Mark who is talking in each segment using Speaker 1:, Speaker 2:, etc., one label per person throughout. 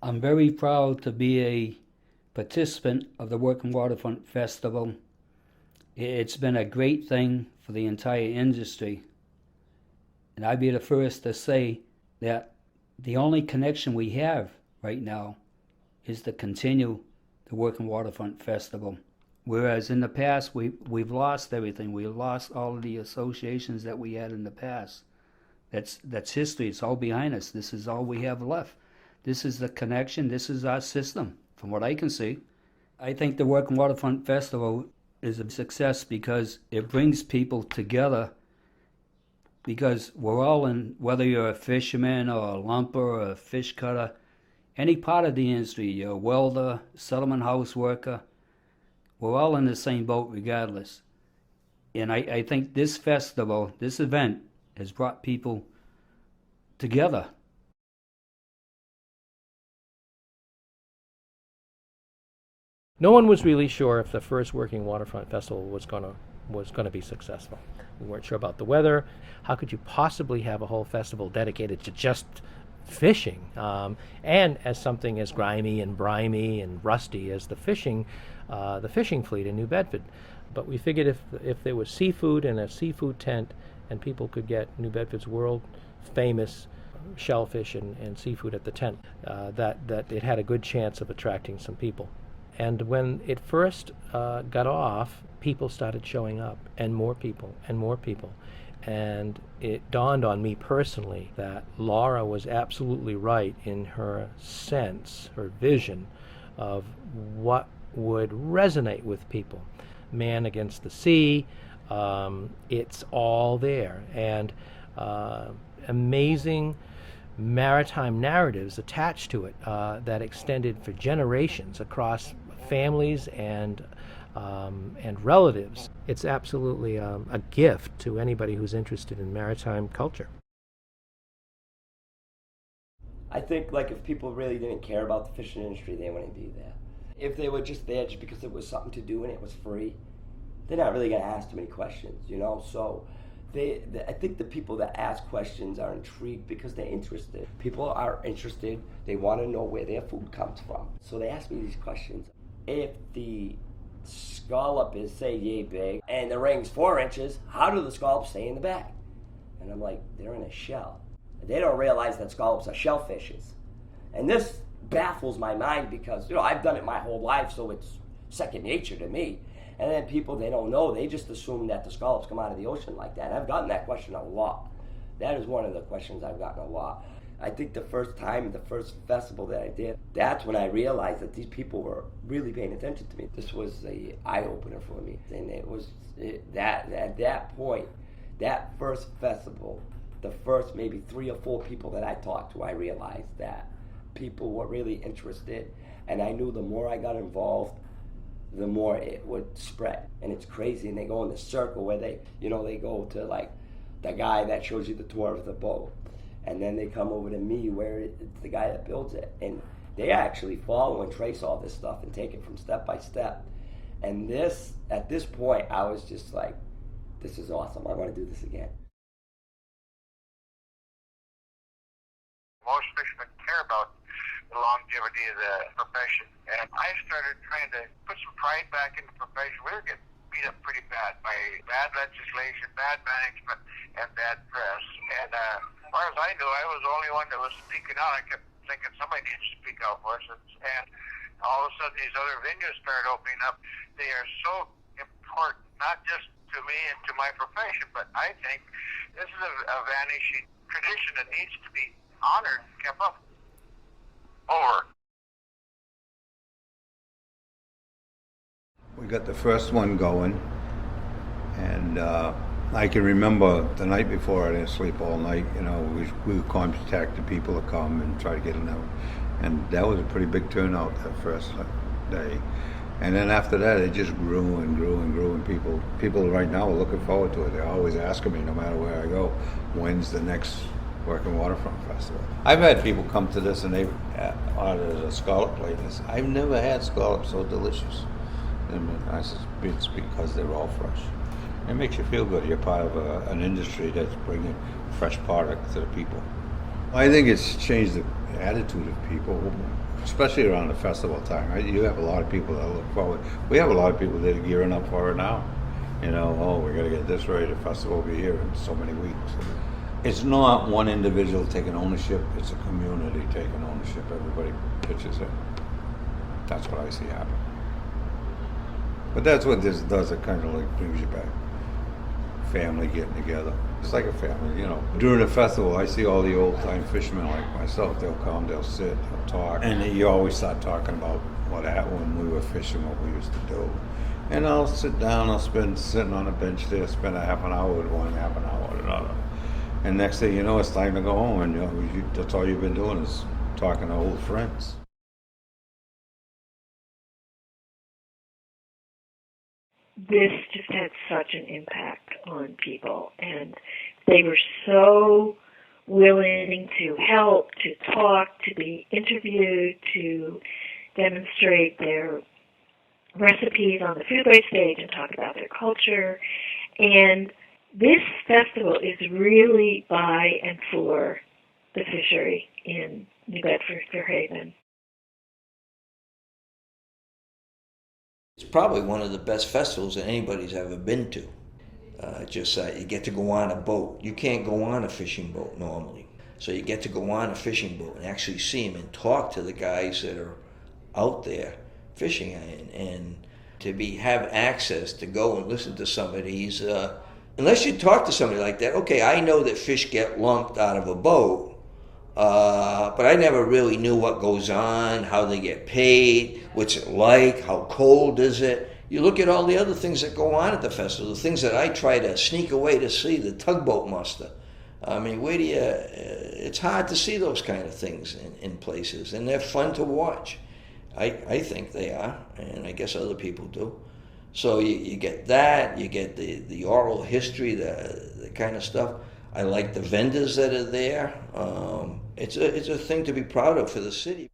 Speaker 1: I'm very proud to be a participant of the Working Waterfront Festival. It's been a great thing for the entire industry. And I'd be the first to say that the only connection we have right now is to continue the Working Waterfront Festival. Whereas in the past, we've lost everything. We lost all of the associations that we had in the past. That's history. It's all behind us. This is all we have left. This is the connection. This is our system, from what I can see. I think the Working Waterfront Festival is a success because it brings people together, because we're all in, whether you're a fisherman or a lumper or a fish cutter, any part of the industry, you're a welder, settlement house worker, we're all in the same boat regardless. And I think this festival, this event, has brought people together.
Speaker 2: No one was really sure if the first Working Waterfront Festival was going to be successful. We weren't sure about the weather. How could you possibly have a whole festival dedicated to just fishing, and as something as grimy and brimy and rusty as the fishing fleet in New Bedford? But we figured if there was seafood and a seafood tent, and people could get New Bedford's world famous shellfish and seafood at the tent, that it had a good chance of attracting some people. And when it first got off, people started showing up, and more people, and more people. And it dawned on me personally that Laura was absolutely right in her sense, her vision of what would resonate with people. Man against the sea, it's all there. And amazing maritime narratives attached to it that extended for generations across families and relatives. It's absolutely a gift to anybody who's interested in maritime culture.
Speaker 3: I think like if people really didn't care about the fishing industry, they wouldn't be there. If they were just there just because it was something to do and it was free, they're not really going to ask too many questions, you know? So I think the people that ask questions are intrigued because they're interested. People are interested. They want to know where their food comes from. So they ask me these questions. If the scallop is, say, yay big, and the ring's 4 inches, how do the scallops stay in the bag? And I'm like, they're in a shell. They don't realize that scallops are shellfishes. And this baffles my mind because, you know, I've done it my whole life, so it's second nature to me. And then people, they don't know, they just assume that the scallops come out of the ocean like that. And I've gotten that question a lot. That is one of the questions I've gotten a lot. I think the first festival that I did, that's when I realized that these people were really paying attention to me. This was an eye-opener for me. And at that point, that first festival, the first maybe 3 or 4 people that I talked to, I realized that people were really interested. And I knew the more I got involved, the more it would spread. And it's crazy. And they go in the circle where they go to like the guy that shows you the tour of the boat. And then they come over to me where it's the guy that builds it. And they actually follow and trace all this stuff and take it from step by step. And at this point, I was just like, this is awesome. I want to do this again.
Speaker 4: Most fishermen care about the longevity of the profession. And I started trying to put some pride back in the profession. We were getting beat up pretty bad by bad legislation, bad management, and bad press. And as far as I knew, I was the only one that was speaking out. I kept thinking somebody needs to speak out for us. And all of a sudden, these other venues started opening up. They are so important, not just to me and to my profession, but I think this is a vanishing tradition that needs to be honored and kept up. Over.
Speaker 5: We got the first one going, and I can remember the night before I didn't sleep all night. You know, we would contact the people to come and try to get them out, and that was a pretty big turnout that first day. And then after that, it just grew and grew and grew, and people right now are looking forward to it. They're always asking me, no matter where I go, when's the next Working Waterfront Festival? I've had people come to this and they've ordered a scallop plate. And I've never had scallops so delicious. And I said, it's because they're all fresh. It makes you feel good. You're part of an industry that's bringing fresh product to the people. I think it's changed the attitude of people. especially around the festival time. Right? You have a lot of people that look forward. We have a lot of people that are gearing up for it now. You know, oh, we got to get this ready. The festival will be here in so many weeks. It's not one individual taking ownership. It's a community taking ownership. Everybody pitches in. That's what I see happen. But that's what this does. It kind of like brings you back. Family getting together. It's like a family, you know. During the festival, I see all the old-time fishermen like myself. They'll come, they'll sit, they'll talk. And you always start talking about what happened when we were fishing, what we used to do. And I'll sit down, I'll spend sitting on a bench there, spend a half an hour with one, half an hour with another. And next thing you know, it's time to go home. And you know, that's all you've been doing is talking to old friends.
Speaker 6: This just had such an impact on people, and they were so willing to help, to talk, to be interviewed, to demonstrate their recipes on the foodway stage and talk about their culture. And this festival is really by and for the fishery in New Bedford-Fairhaven.
Speaker 7: It's probably one of the best festivals that anybody's ever been to. You get to go on a boat. You can't go on a fishing boat normally. So you get to go on a fishing boat and actually see them and talk to the guys that are out there fishing. And to have access to go and listen to some of these, unless you talk to somebody like that, okay, I know that fish get lumped out of a boat, but I never really knew what goes on, how they get paid, what's it like, how cold is it. You look at all the other things that go on at the festival, the things that I try to sneak away to see, the tugboat muster. I mean, it's hard to see those kind of things in places, and they're fun to watch. I think they are, and I guess other people do. So you get that, you get the oral history, the kind of stuff. I like the vendors that are there. It's a thing to be proud of for the city.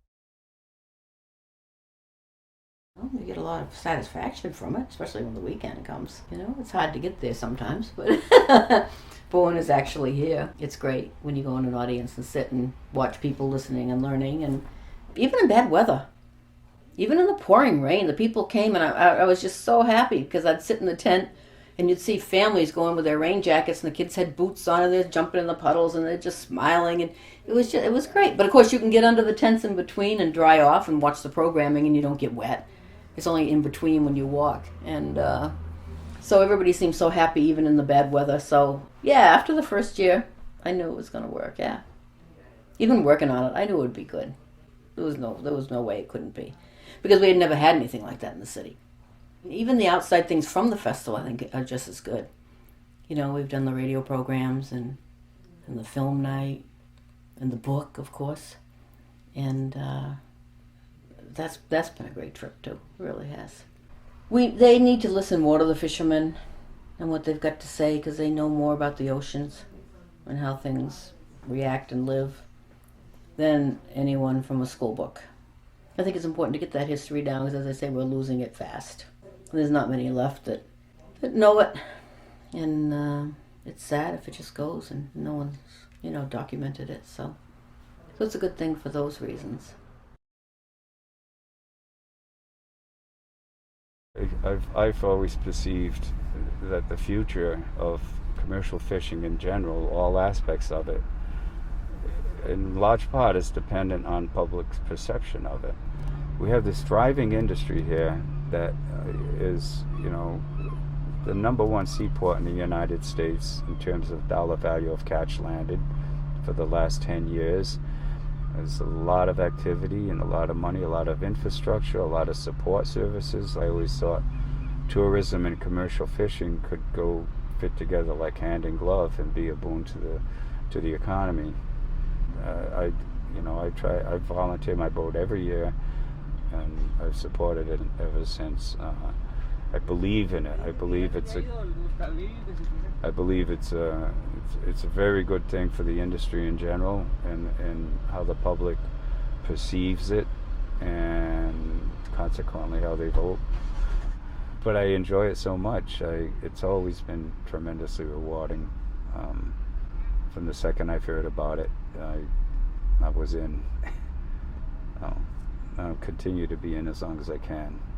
Speaker 8: Well, you get a lot of satisfaction from it, especially when the weekend comes. You know, it's hard to get there sometimes, but but when it's actually here, it's great when you go in an audience and sit and watch people listening and learning, and even in bad weather. Even in the pouring rain, the people came, and I was just so happy because I'd sit in the tent and you'd see families going with their rain jackets, and the kids had boots on, and they're jumping in the puddles, and they're just smiling, and it was great. But of course, you can get under the tents in between and dry off and watch the programming, and you don't get wet. It's only in between when you walk, and so everybody seemed so happy, even in the bad weather. So yeah, after the first year, I knew it was going to work. Yeah, even working on it, I knew it would be good. There was no way it couldn't be, because we had never had anything like that in the city. Even the outside things from the festival, I think, are just as good. You know, we've done the radio programs and the film night and the book, of course, and that's been a great trip too. It really has. They need to listen more to the fishermen and what they've got to say, because they know more about the oceans and how things react and live than anyone from a school book. I think it's important to get that history down, because, as I say, we're losing it fast. There's not many left that know it, and it's sad if it just goes and no one's, documented it. So it's a good thing for those reasons.
Speaker 9: I've always perceived that the future of commercial fishing in general, all aspects of it, in large part is dependent on public's perception of it. We have this thriving industry here that is, the number one seaport in the United States in terms of dollar value of catch landed for the last 10 years. There's a lot of activity and a lot of money, a lot of infrastructure, a lot of support services. I always thought tourism and commercial fishing could go fit together like hand in glove and be a boon to the economy. I volunteer my boat every year, and I've supported it ever since. I believe in it. I believe it's a very good thing for the industry in general, and how the public perceives it, and consequently how they vote. But I enjoy it so much. It's always been tremendously rewarding. From the second I've heard about it, I was in. continue to be in as long as I can.